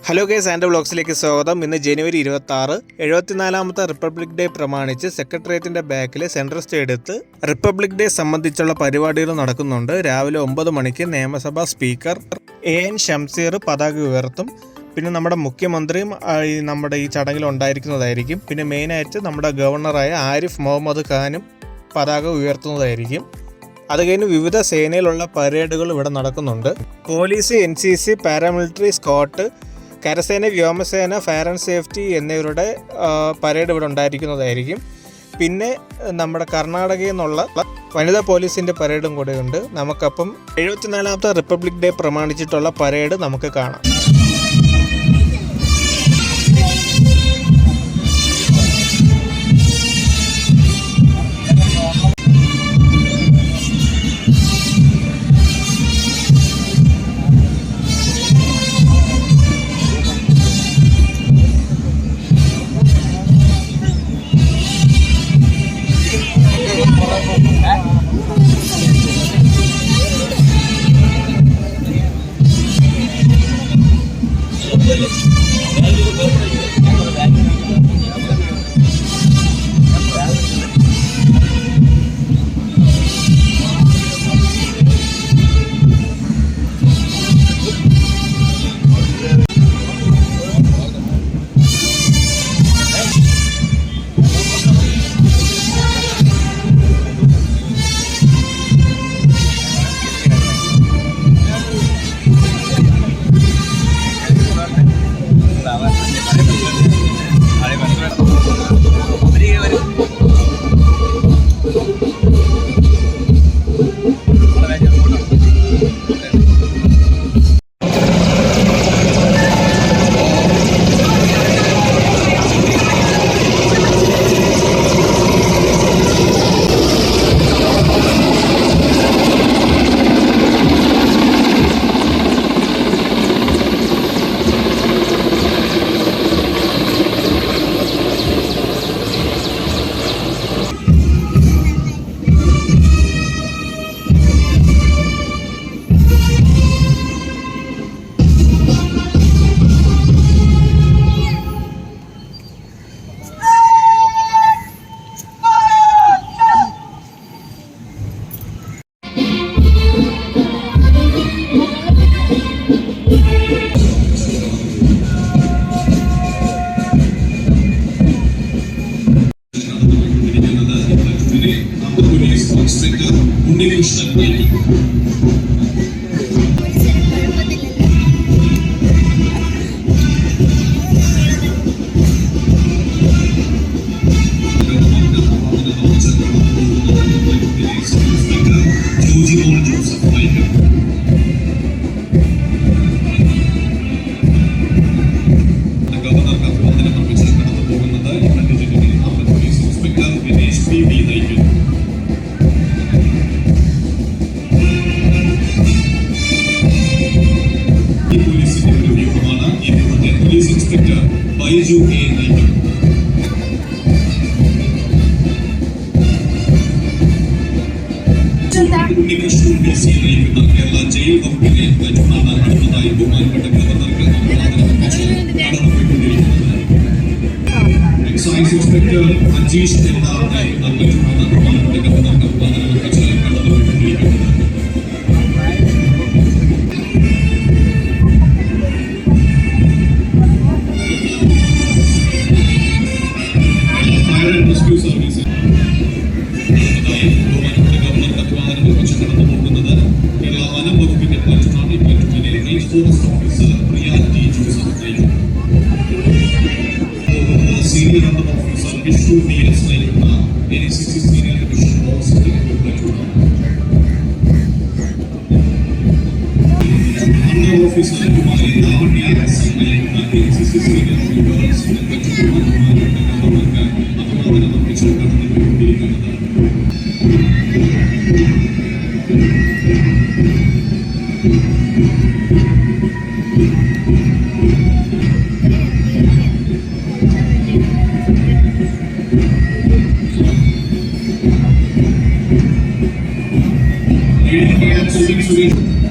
Hello guys, Santo വ്ലോഗ്സിലേക്ക് സ്വാഗതം. ഇന്ന് ജനുവരി 26 74ാമത്തെ republic day പ്രമാണിച്ച് സെക്രട്ടേറിയറ്റിന്റെ ബാക്കിൽ സെൻട്രസ്റ്റ് എടുത്ത് റിപ്പബ്ലിക് ഡേ സംബന്ധിച്ചുള്ള പരിപാടികൾ നടക്കുന്നുണ്ട്. രാവിലെ 9 മണിക്ക് നിയമസഭാ സ്പീക്കർ എൻ ഷംസീർ പതാക ഉയർത്തും. പിന്നെ നമ്മുടെ മുഖ്യമന്ത്രിയും നമ്മുടെ ഈ ചടങ്ങിൽ ഉണ്ടായിരിക്കുന്നതായിരിക്കും. പിന്നെ മെയിനായിട്ട് നമ്മുടെ ഗവർണറായ ആരിഫ് മുഹമ്മദ് ഖാനും പതാക ഉയർത്തുന്നതായിരിക്കും. അത് കഴിഞ്ഞ് വിവിധ സേനയിലുള്ള പരേഡുകൾ ഇവിടെ നടക്കുന്നുണ്ട്. പോലീസ്, NCC, പാരാമിലിറ്ററി, സ്കോട്ട്, കരസേന, വ്യോമസേന, ഫയർ ആൻഡ് സേഫ്റ്റി എന്നിവരുടെ പരേഡ് ഇവിടെ ഉണ്ടായിരിക്കുന്നതായിരിക്കും. പിന്നെ നമ്മുടെ കർണാടകയിൽ നിന്നുള്ള വനിതാ പോലീസിൻ്റെ പരേഡും കൂടെ ഉണ്ട്. നമുക്കപ്പം 74ാമത്തെ റിപ്പബ്ലിക് ഡേ പ്രമാണിച്ചിട്ടുള്ള പരേഡ് നമുക്ക് കാണാം.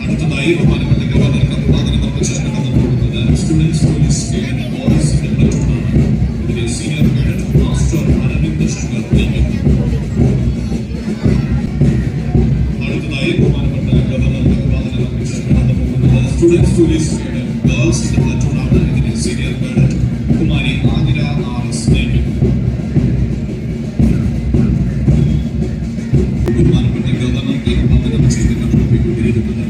അടുത്തതായി ബഹുമാനപ്പെട്ട ഗവർണർ സ്റ്റുഡൻസ് പോലീസ് ബഹുമാനപ്പെട്ട ഗവർണർക്ക് അവതരണം ചെയ്ത് കടന്നുപോയിക്കൊണ്ടിരിക്കുന്നതാണ്.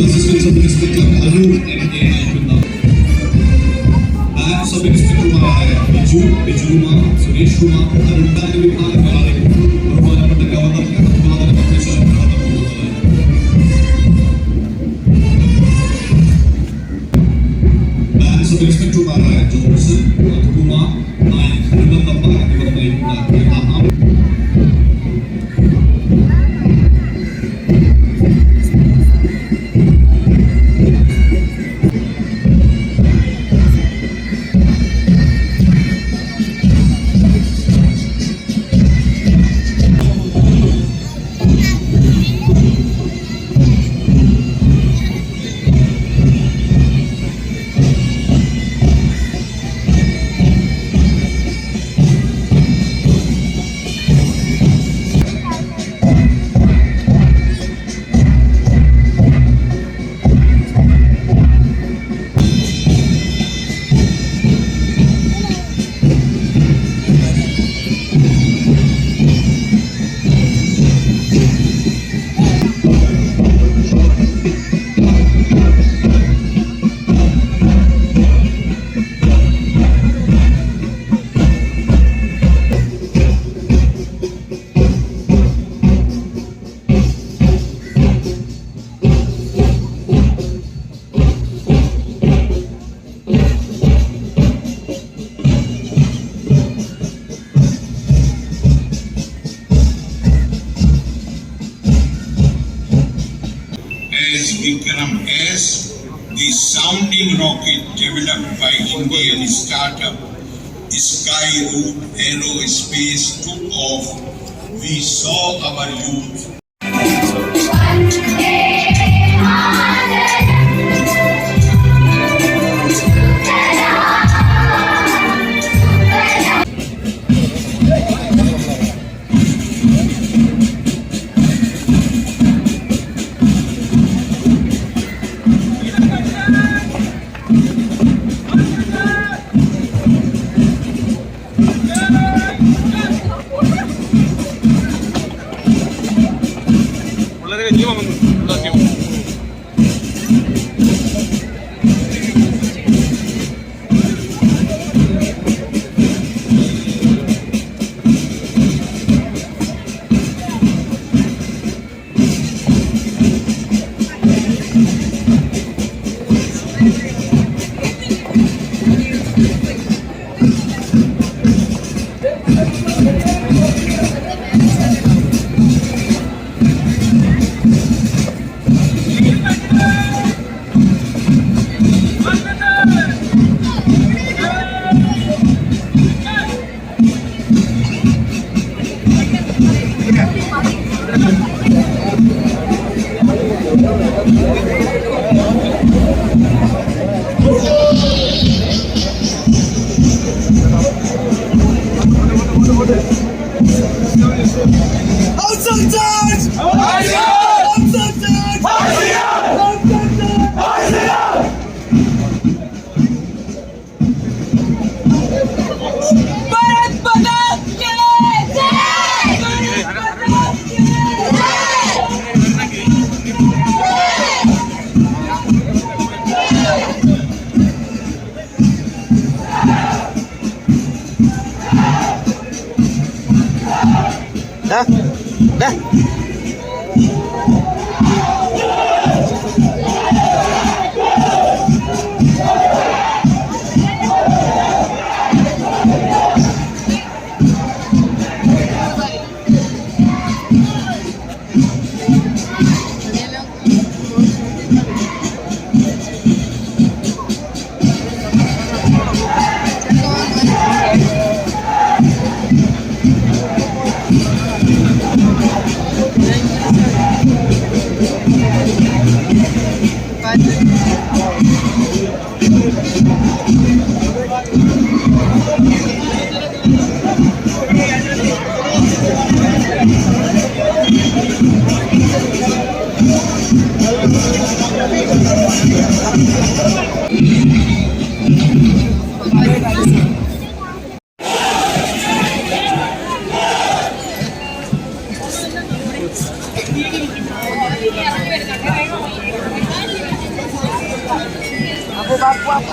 Assistant Sub-Inspector Arun M.A. ആയിരുന്ന ബാങ്ക് സബ് ഇൻസ്പെക്ടർമാരായ ബിജുകുമാർ, സുരേഷ് കുമാർ, അരുണ്ടായ വിഭാഗങ്ങളാണ് ബഹുമാനപ്പെട്ട ഗവർണർക്ക് അഭിവാദനം അർപ്പിച്ച് കടന്നു പോകുന്നത്. ബാങ്ക് സബ് ഇൻസ്പെക്ടർമാരായ ജോൺസൺ, മധുകുമാർ, നായക്, ഹനുമന്തമ്മ എന്നിവർ നയിക്കുന്ന as the sounding rocket developed by Indian startup Skyroot Aerospace took off, we saw our youth.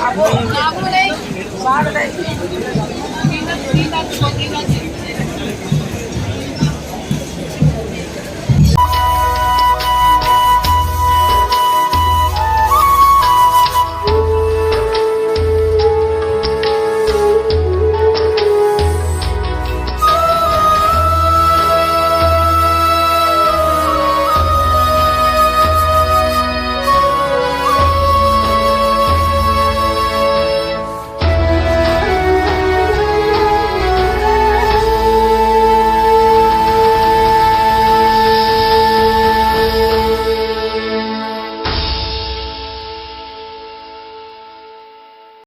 Abu,